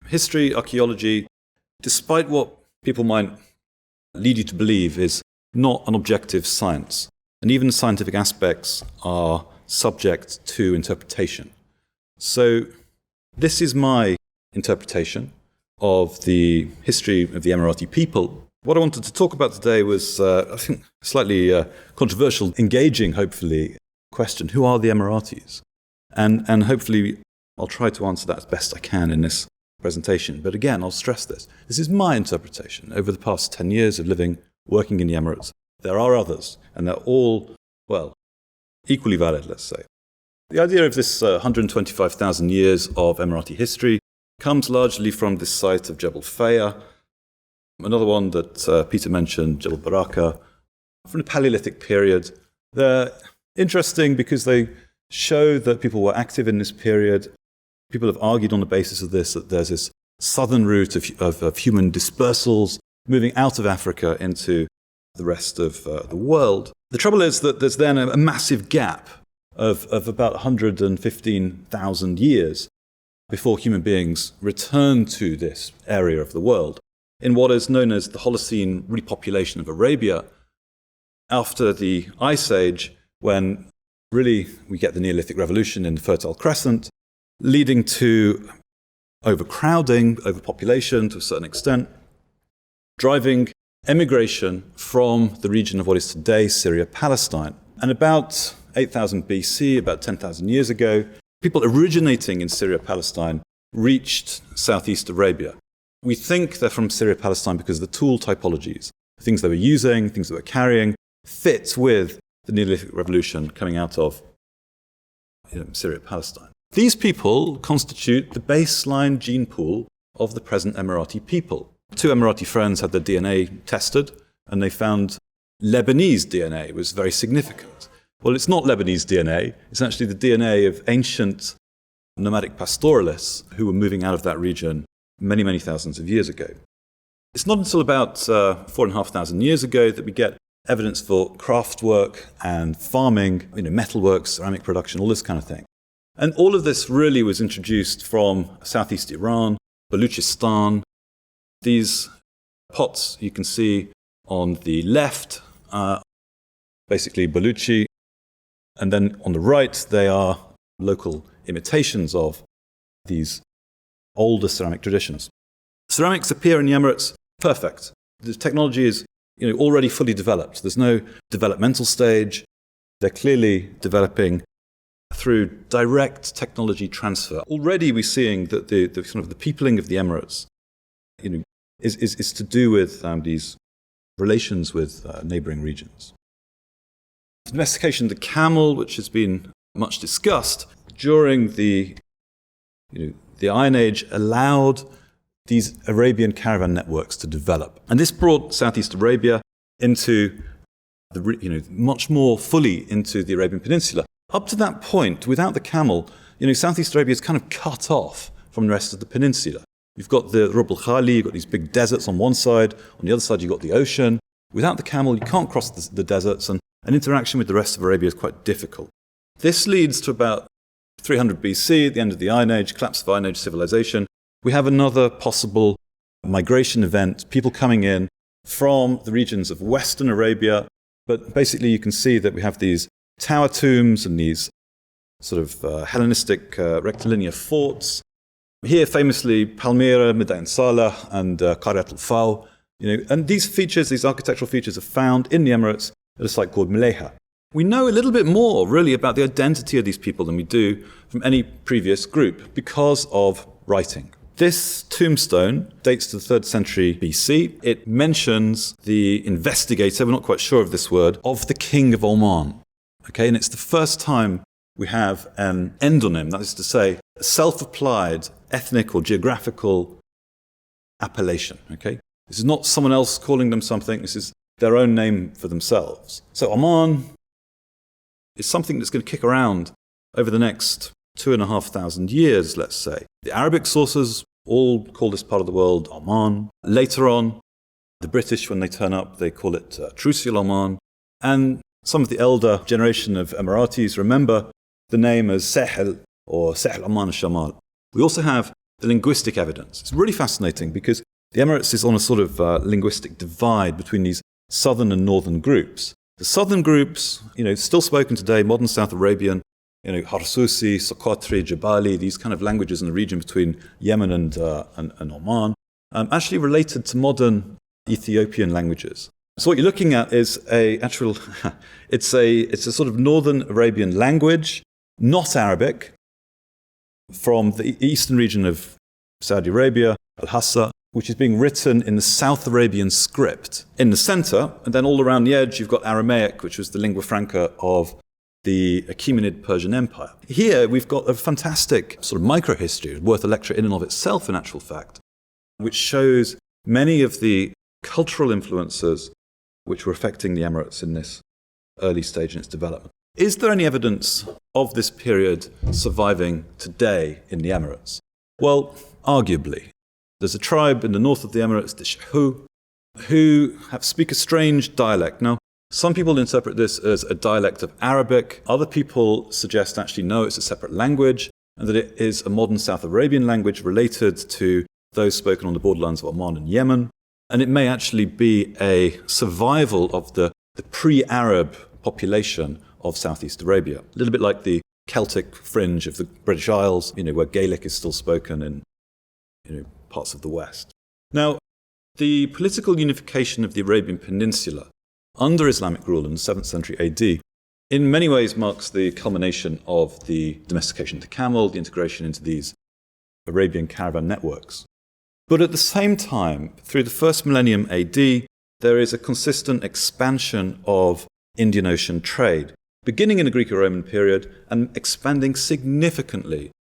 History, archaeology, despite what people might lead you to believe, is not an objective science. And even scientific aspects are subject to interpretation. So this is my interpretation of the history of the Emirati people. What I wanted to talk about today was, I think, a slightly controversial, engaging, hopefully, question. Who are the Emiratis? And hopefully I'll try to answer that as best I can in this presentation. But again, I'll stress this. This is my interpretation over the past 10 years of living, working in the Emirates. There are others, and they're all, well, equally valid, let's say. The idea of this 125,000 years of Emirati history comes largely from this site of Jebel Faya, another one that Peter mentioned, Jebel Baraka, from the Paleolithic period. They're interesting because they show that people were active in this period. People have argued on the basis of this that there's this southern route of human dispersals moving out of Africa into the rest of the world. The trouble is that there's then a massive gap of about 115,000 years before human beings return to this area of the world in what is known as the Holocene repopulation of Arabia after the Ice Age, when really we get the Neolithic Revolution in the Fertile Crescent, leading to overcrowding, overpopulation to a certain extent, driving emigration from the region of what is today Syria, Palestine. And about 8,000 BC, about 10,000 years ago, people originating in Syria, Palestine reached Southeast Arabia. We think they're from Syria, Palestine because the tool typologies, the things they were using, things they were carrying, fit with the Neolithic Revolution coming out of Syria, Palestine. These people constitute the baseline gene pool of the present Emirati people. Two Emirati friends had their DNA tested, and they found Lebanese DNA was very significant. Well, it's not Lebanese DNA. It's actually the DNA of ancient nomadic pastoralists who were moving out of that region many, many thousands of years ago. It's not until about 4,500 years ago that we get evidence for craft work and farming, metalwork, ceramic production, all this kind of thing. And all of this really was introduced from southeast Iran, Baluchistan. These pots you can see on the left are basically Baluchi, and then on the right they are local imitations of these older ceramic traditions. Ceramics appear in the Emirates perfect. The technology is already fully developed. There's no developmental stage. They're clearly developing through direct technology transfer. Already we're seeing that the peopling of the Emirates is to do with these relations with neighboring regions. Domestication of the camel, which has been much discussed during the Iron Age, allowed these Arabian caravan networks to develop. And this brought Southeast Arabia into much more fully into the Arabian Peninsula. Up to that point, without the camel, Southeast Arabia is kind of cut off from the rest of the peninsula. You've got the Rub al-Khali, you've got these big deserts on one side, on the other side you've got the ocean. Without the camel, you can't cross the deserts, and an interaction with the rest of Arabia is quite difficult. This leads to about 300 BC, at the end of the Iron Age, collapse of Iron Age civilization. We have another possible migration event, people coming in from the regions of Western Arabia, but basically you can see that we have these tower tombs and these sort of Hellenistic rectilinear forts. Here, famously, Palmyra, Madain Salah, and Qaryat al-Faw. And these features, these architectural features, are found in the Emirates at a site called Maleha. We know a little bit more, really, about the identity of these people than we do from any previous group because of writing. This tombstone dates to the 3rd century BC. It mentions the investigator, we're not quite sure of this word, of the King of Oman. Okay, and it's the first time we have an endonym, that is to say, a self-applied ethnic or geographical appellation. Okay, this is not someone else calling them something, this is their own name for themselves. So Oman is something that's going to kick around over the next 2,500 years, let's say. The Arabic sources all call this part of the world Oman. Later on, the British, when they turn up, they call it Trucial Oman. And some of the elder generation of Emiratis remember the name as Sahel or Sahel Oman al-Shamal. We also have the linguistic evidence. It's really fascinating because the Emirates is on a sort of linguistic divide between these southern and northern groups. The southern groups, still spoken today, modern South Arabian, Harsusi, Soqotri, Jabali, these kind of languages in the region between Yemen and Oman, actually related to modern Ethiopian languages. So what you're looking at is it's a sort of northern Arabian language, not Arabic, from the eastern region of Saudi Arabia, Al-Hassa, which is being written in the South Arabian script in the center, and then all around the edge you've got Aramaic, which was the lingua franca of the Achaemenid Persian Empire. Here we've got a fantastic sort of microhistory, worth a lecture in and of itself in actual fact, which shows many of the cultural influences which were affecting the Emirates in this early stage in its development. Is there any evidence of this period surviving today in the Emirates? Well, arguably. There's a tribe in the north of the Emirates, the Shahu, who speak a strange dialect. Now, some people interpret this as a dialect of Arabic. Other people suggest actually no, it's a separate language, and that it is a modern South Arabian language related to those spoken on the borderlands of Oman and Yemen. And it may actually be a survival of the pre-Arab population of Southeast Arabia. A little bit like the Celtic fringe of the British Isles, where Gaelic is still spoken in parts of the West. Now, the political unification of the Arabian Peninsula under Islamic rule in the 7th century AD in many ways marks the culmination of the domestication of the camel, the integration into these Arabian caravan networks. But at the same time, through the first millennium AD, there is a consistent expansion of Indian Ocean trade, beginning in the Greco-Roman period and expanding significantly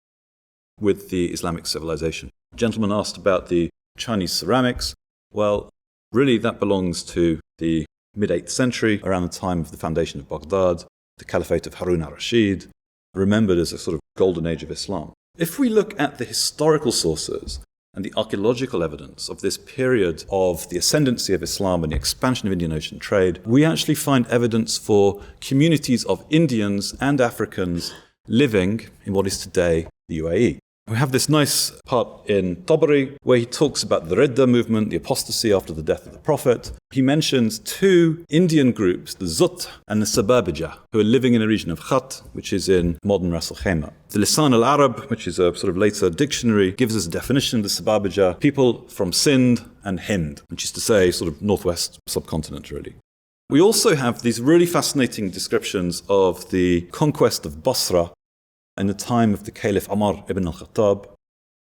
with the Islamic civilization. A gentleman asked about the Chinese ceramics. Well, really that belongs to the mid-8th century, around the time of the foundation of Baghdad, the Caliphate of Harun al-Rashid, remembered as a sort of golden age of Islam. If we look at the historical sources and the archaeological evidence of this period of the ascendancy of Islam and the expansion of Indian Ocean trade, we actually find evidence for communities of Indians and Africans living in what is today the UAE. We have this nice part in Tabari where he talks about the Ridda movement, the apostasy after the death of the Prophet. He mentions two Indian groups, the Zut and the Sababija, who are living in the region of Khat, which is in modern Ras Al-Khaimah. The Lisan al-Arab, which is a sort of later dictionary, gives us a definition of the Sababija, people from Sindh and Hind, which is to say sort of northwest subcontinent really. We also have these really fascinating descriptions of the conquest of Basra in the time of the Caliph Umar ibn al-Khattab,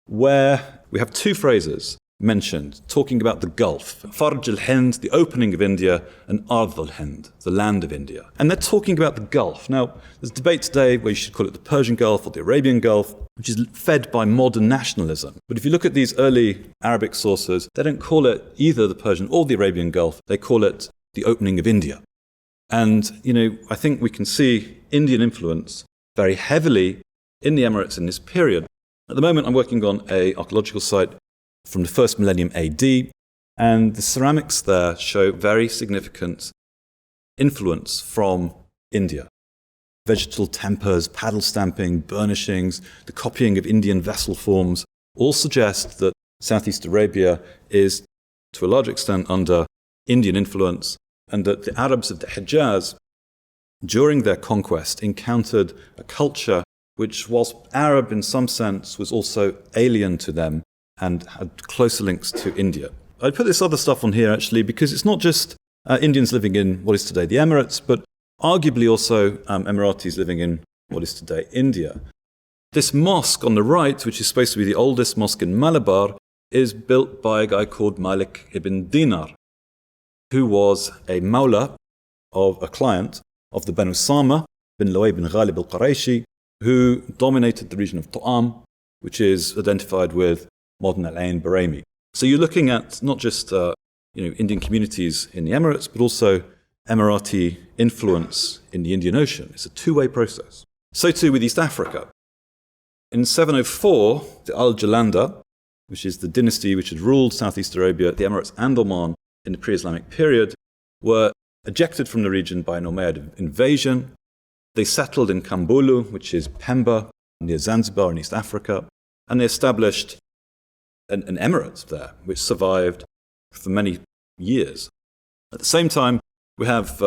where we have two phrases mentioned talking about the Gulf, Farj al-Hind, the opening of India, and Ard al-Hind, the land of India. And they're talking about the Gulf. Now, there's debate today where you should call it the Persian Gulf or the Arabian Gulf, which is fed by modern nationalism. But if you look at these early Arabic sources, they don't call it either the Persian or the Arabian Gulf. They call it the opening of India. And, I think we can see Indian influence very heavily in the Emirates in this period. At the moment, I'm working on an archaeological site from the first millennium AD, and the ceramics there show very significant influence from India. Vegetal tempers, paddle stamping, burnishings, the copying of Indian vessel forms all suggest that Southeast Arabia is, to a large extent, under Indian influence, and that the Arabs of the Hijaz, during their conquest, encountered a culture which, whilst Arab in some sense, was also alien to them and had closer links to India. I put this other stuff on here actually because it's not just Indians living in what is today the Emirates, but arguably also Emiratis living in what is today India. This mosque on the right, which is supposed to be the oldest mosque in Malabar, is built by a guy called Malik ibn Dinar, who was a mawla of a client of the Banu Sama bin Luay bin Ghalib al-Qurayshi, who dominated the region of Tu'am, which is identified with modern Al-Ain Barami. So you're looking at not just Indian communities in the Emirates, but also Emirati influence in the Indian Ocean. It's a two-way process. So too with East Africa. In 704, the Al-Jalanda, which is the dynasty which had ruled Southeast Arabia, the Emirates and Oman in the pre-Islamic period, were ejected from the region by an Umayyad invasion. They settled in Kambulu, which is Pemba, near Zanzibar in East Africa, and they established an emirate there, which survived for many years. At the same time, we have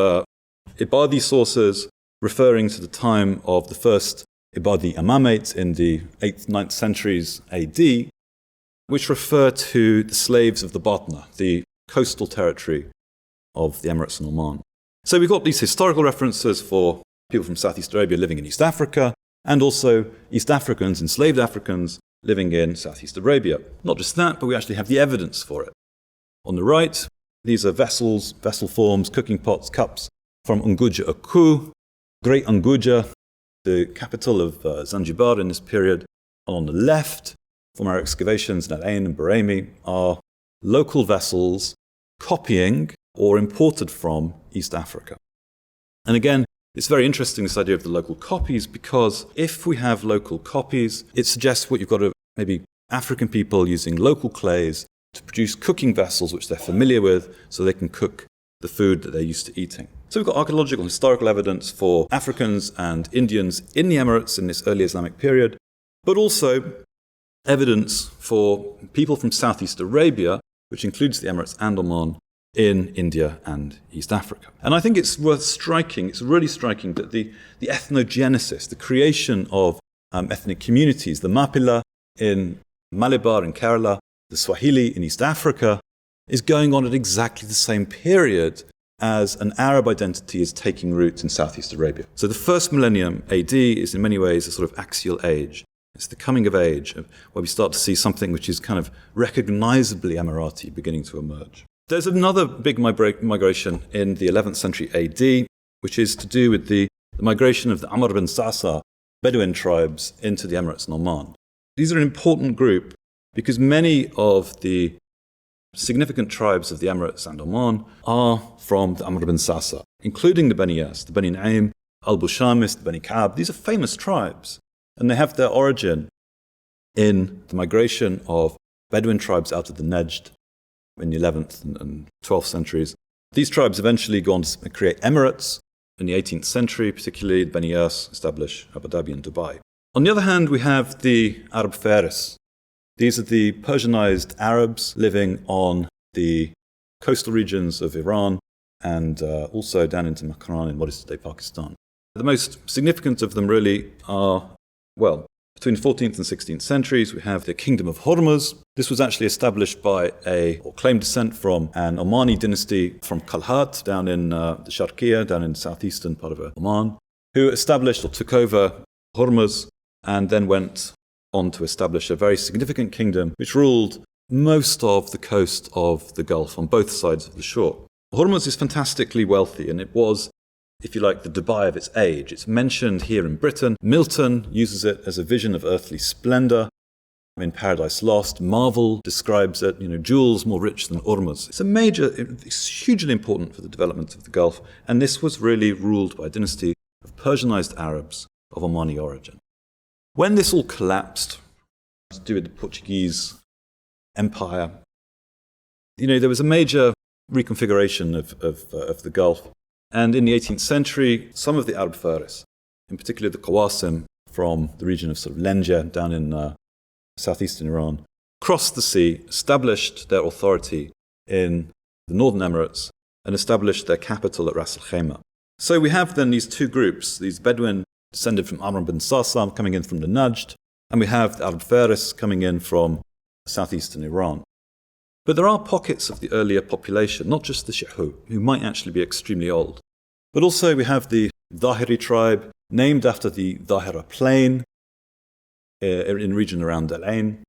Ibadi sources referring to the time of the first Ibadi imamate in the 8th, 9th centuries AD, which refer to the slaves of the Batna, the coastal territory of the Emirates and Oman. So we've got these historical references for people from Southeast Arabia living in East Africa, and also East Africans, enslaved Africans, living in Southeast Arabia. Not just that, but we actually have the evidence for it. On the right, these are vessels, vessel forms, cooking pots, cups from Unguja Aku, Great Unguja, the capital of Zanzibar in this period. And on the left, from our excavations in Al Ain and Barami, are local vessels copying or imported from East Africa. And again, it's very interesting, this idea of the local copies, because if we have local copies, it suggests what you've got to maybe African people using local clays to produce cooking vessels which they're familiar with so they can cook the food that they're used to eating. So we've got archaeological and historical evidence for Africans and Indians in the Emirates in this early Islamic period, but also evidence for people from Southeast Arabia, which includes the Emirates and Oman, in India and East Africa. And I think it's worth striking, it's really striking that the ethnogenesis, the creation of ethnic communities, the Mapila in Malabar and Kerala, the Swahili in East Africa, is going on at exactly the same period as an Arab identity is taking root in Southeast Arabia. So the first millennium AD is in many ways a sort of axial age. It's the coming of age where we start to see something which is kind of recognizably Emirati beginning to emerge. There's another big migration in the 11th century AD, which is to do with the migration of the Amr bin Sa'sa Bedouin tribes into the Emirates and Oman. These are an important group because many of the significant tribes of the Emirates and Oman are from the Amr bin Sa'sa, including the Bani Yas, the Bani Naim, Al-Bushamis, the Bani Ka'ab. These are famous tribes, and they have their origin in the migration of Bedouin tribes out of the Najd in the 11th and 12th centuries. These tribes eventually go on to create emirates in the 18th century, particularly the Bani Yas establish Abu Dhabi and Dubai. On the other hand, we have the Arab Faris. These are the Persianized Arabs living on the coastal regions of Iran and also down into Makran in what is today Pakistan. The most significant of them really are, well, between the 14th and 16th centuries, we have the Kingdom of Hormuz. This was actually established by or claimed descent from an Omani dynasty from Kalhat down in the Sharqiyya, down in the southeastern part of Oman, who established or took over Hormuz and then went on to establish a very significant kingdom which ruled most of the coast of the Gulf on both sides of the shore. Hormuz is fantastically wealthy, and it was, if you like, the Dubai of its age. It's mentioned here in Britain. Milton uses it as a vision of earthly splendor. In Paradise Lost, Marvel describes it, jewels more rich than Hormuz. It's hugely important for the development of the Gulf, and this was really ruled by a dynasty of Persianized Arabs of Omani origin. When this all collapsed, to do with the Portuguese Empire, there was a major reconfiguration of the Gulf. And in the 18th century, some of the Arab Faris, in particular the Qawasim from the region of sort of Lenja down in southeastern Iran, crossed the sea, established their authority in the northern Emirates, and established their capital at Ras Al-Khaimah. So we have then these two groups, these Bedouin descended from Amr bin Sa'sa coming in from the Najd, and we have the Arab Faris coming in from southeastern Iran. But there are pockets of the earlier population, not just the Shehu, who might actually be extremely old. But also we have the Dhahiri tribe, named after the Dhahira plain in the region around Al Ain.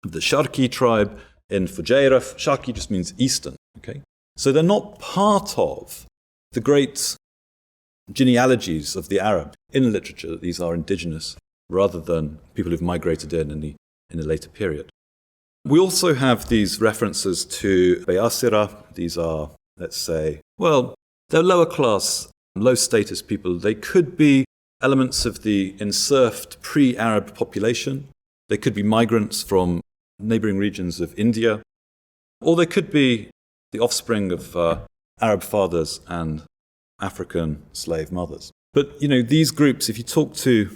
The Sharkey tribe in Fujairah. Sharkey just means eastern. Okay? So they're not part of the great genealogies of the Arab in the literature. These are indigenous rather than people who've migrated in the later period. We also have these references to Bayasira. These are, let's say, they're lower class, low status people. They could be elements of the enserfed pre-Arab population. They could be migrants from neighboring regions of India. Or they could be the offspring of Arab fathers and African slave mothers. But, these groups, if you talk to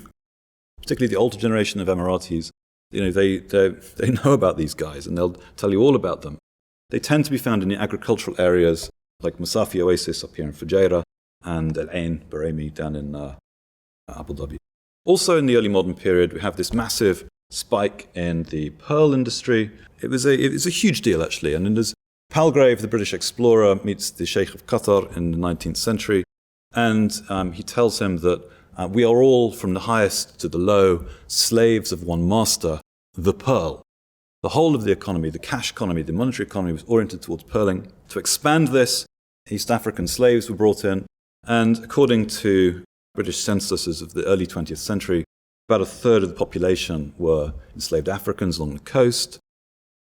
particularly the older generation of Emiratis, They know about these guys and they'll tell you all about them. They tend to be found in the agricultural areas like Masafi Oasis up here in Fujairah and Al Ain Baremi down in Abu Dhabi. Also in the early modern period, we have this massive spike in the pearl industry. It was a huge deal, actually. And as Palgrave, the British explorer, meets the Sheikh of Qatar in the 19th century, and he tells him that we are all, from the highest to the low, slaves of one master, the pearl. The whole of the economy, the cash economy, the monetary economy was oriented towards pearling. To expand this, East African slaves were brought in, and according to British censuses of the early 20th century, about a third of the population were enslaved Africans along the coast.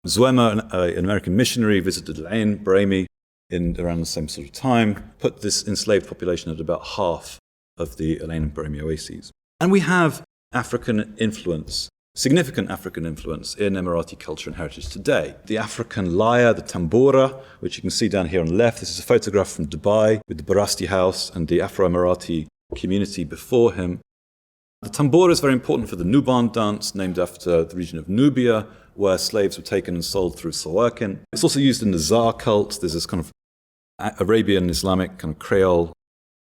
Zuema, an American missionary, visited Al Ain Baremi in around the same sort of time, put this enslaved population at about half of the Al Ain and Baremi oases. And we have African influence, significant African influence in Emirati culture and heritage today. The African lyre, the tambura, which you can see down here on the left. This is a photograph from Dubai with the Barasti house and the Afro-Emirati community before him. The tambura is very important for the Nuban dance, named after the region of Nubia, where slaves were taken and sold through Sawakin. It's also used in the Zar cult. There's this kind of Arabian Islamic kind of Creole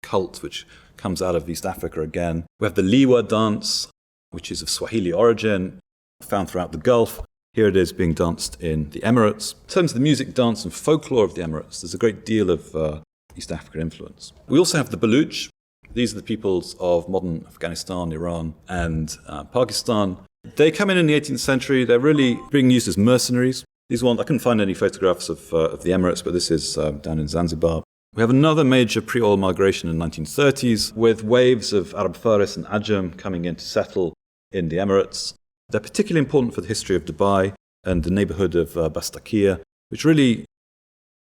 cult which comes out of East Africa again. We have the Liwa dance, which is of Swahili origin, found throughout the Gulf. Here it is being danced in the Emirates. In terms of the music, dance, and folklore of the Emirates, there's a great deal of East African influence. We also have the Baluch. These are the peoples of modern Afghanistan, Iran, and Pakistan. They come in the 18th century. They're really being used as mercenaries. I couldn't find any photographs of the Emirates, but this is down in Zanzibar. We have another major pre-oil migration in the 1930s with waves of Arab Faris and Ajam coming in to settle in the Emirates. They're particularly important for the history of Dubai and the neighborhood of Bastakia, which really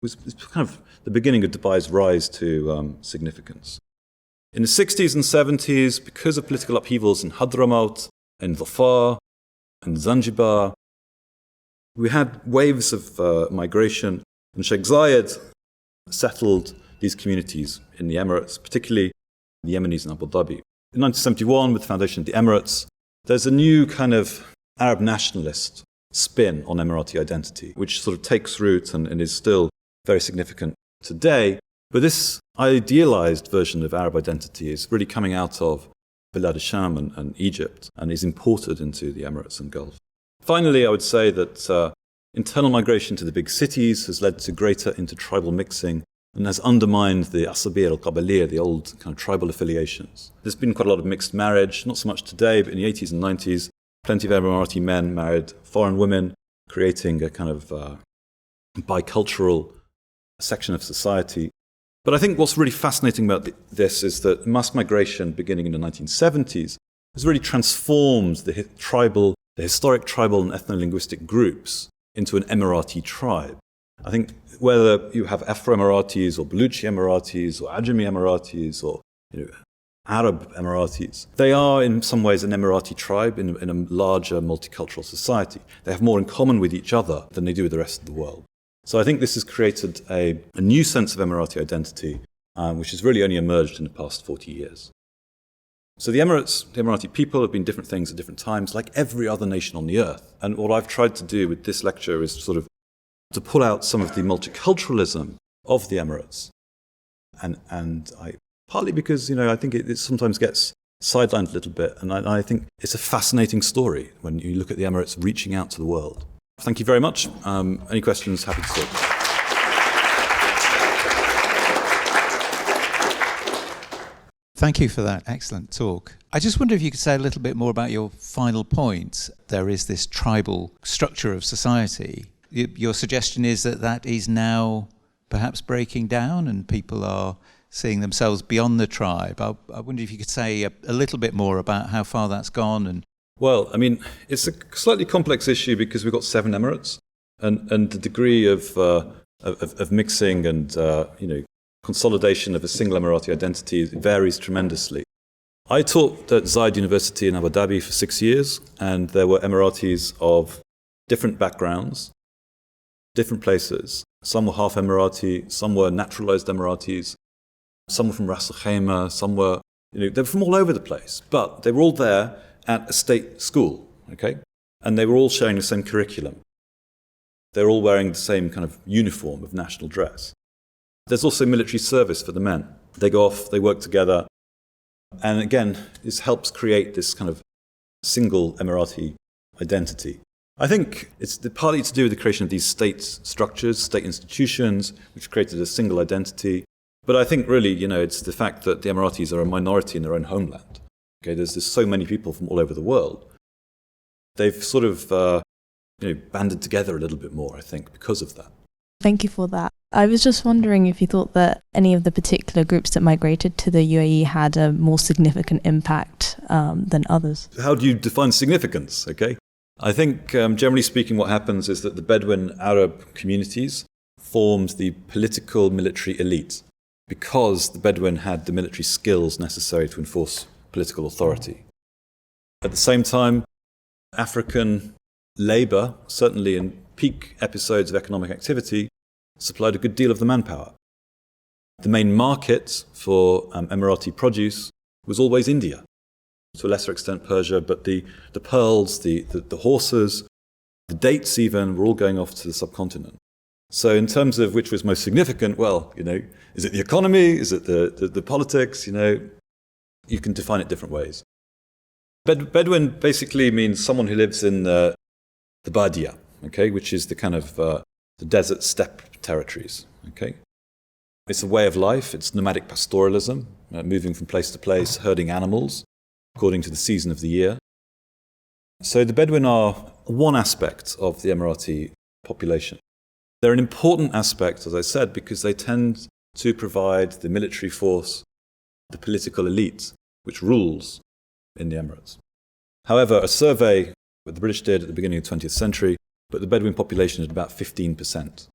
was kind of the beginning of Dubai's rise to significance. In the 60s and 70s, because of political upheavals in Hadramaut, in Dhofar, and Zanzibar, we had waves of migration, and Sheikh Zayed settled these communities in the Emirates, particularly the Yemenis in Abu Dhabi. In 1971, with the foundation of the Emirates, there's a new kind of Arab nationalist spin on Emirati identity, which sort of takes root and is still very significant today. But this idealized version of Arab identity is really coming out of Bilad al-Sham and Egypt and is imported into the Emirates and Gulf. Finally, I would say that internal migration to the big cities has led to greater intertribal mixing and has undermined the Asabiyya al-Qabaliyya, the old kind of tribal affiliations. There's been quite a lot of mixed marriage, not so much today, but in the 80s and 90s, plenty of Emirati men married foreign women, creating a kind of bicultural section of society. But I think what's really fascinating about this is that mass migration beginning in the 1970s has really transformed the historic tribal and ethno-linguistic groups into an Emirati tribe. I think whether you have Afro-Emiratis or Baluchi Emiratis or Ajami Emiratis or Arab Emiratis, they are in some ways an Emirati tribe in a larger multicultural society. They have more in common with each other than they do with the rest of the world. So I think this has created a new sense of Emirati identity, which has really only emerged in the past 40 years. So the Emirates, the Emirati people have been different things at different times, like every other nation on the earth. And what I've tried to do with this lecture is sort of to pull out some of the multiculturalism of the Emirates. And partly because, I think it sometimes gets sidelined a little bit. And I think it's a fascinating story when you look at the Emirates reaching out to the world. Thank you very much. Any questions? Happy to talk. Thank you for that excellent talk. I just wonder if you could say a little bit more about your final point. There is this tribal structure of society. Your suggestion is that is now perhaps breaking down and people are seeing themselves beyond the tribe. I wonder if you could say a little bit more about how far that's gone. And well, I mean, it's a slightly complex issue because we've got 7 emirates, and the degree of mixing and consolidation of a single Emirati identity varies tremendously. I taught at Zayed University in Abu Dhabi for 6 years, and there were Emiratis of different backgrounds, different places. Some were half Emirati, some were naturalized Emiratis, some were from Al-Khaimah, some were, they were from all over the place, but they were all there at a state school, okay? And they were all sharing the same curriculum. They're all wearing the same kind of uniform of national dress. There's also military service for the men. They go off, they work together. And again, this helps create this kind of single Emirati identity. I think it's partly to do with the creation of these state structures, state institutions, which created a single identity. But I think really, it's the fact that the Emiratis are a minority in their own homeland. Okay, there's so many people from all over the world. They've sort of banded together a little bit more, I think, because of that. Thank you for that. I was just wondering if you thought that any of the particular groups that migrated to the UAE had a more significant impact than others. How do you define significance? Okay, I think generally speaking, what happens is that the Bedouin Arab communities formed the political military elite because the Bedouin had the military skills necessary to enforce political authority. At the same time, African labour, certainly in peak episodes of economic activity, supplied a good deal of the manpower. The main market for Emirati produce was always India, to a lesser extent Persia, but the pearls, the horses, the dates even, were all going off to the subcontinent. So in terms of which was most significant, is it the economy? Is it the politics? You can define it different ways. Bedouin basically means someone who lives in the Badia, okay, which is the kind of the desert steppe territories. Okay, it's a way of life. It's nomadic pastoralism, moving from place to place, herding animals according to the season of the year. So the Bedouin are one aspect of the Emirati population. They're an important aspect, as I said, because they tend to provide the military force, the political elite, which rules in the Emirates. However, a survey that the British did at the beginning of the 20th century put the Bedouin population at about 15%.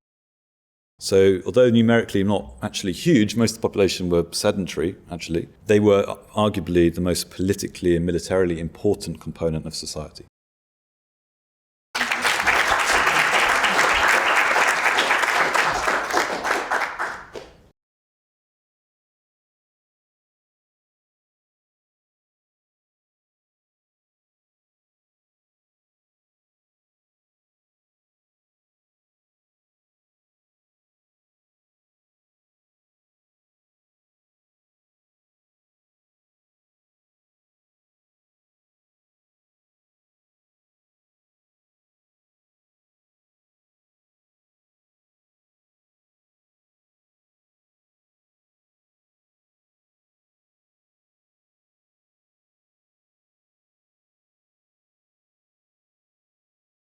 So although numerically not actually huge, most of the population were sedentary, actually. They were arguably the most politically and militarily important component of society.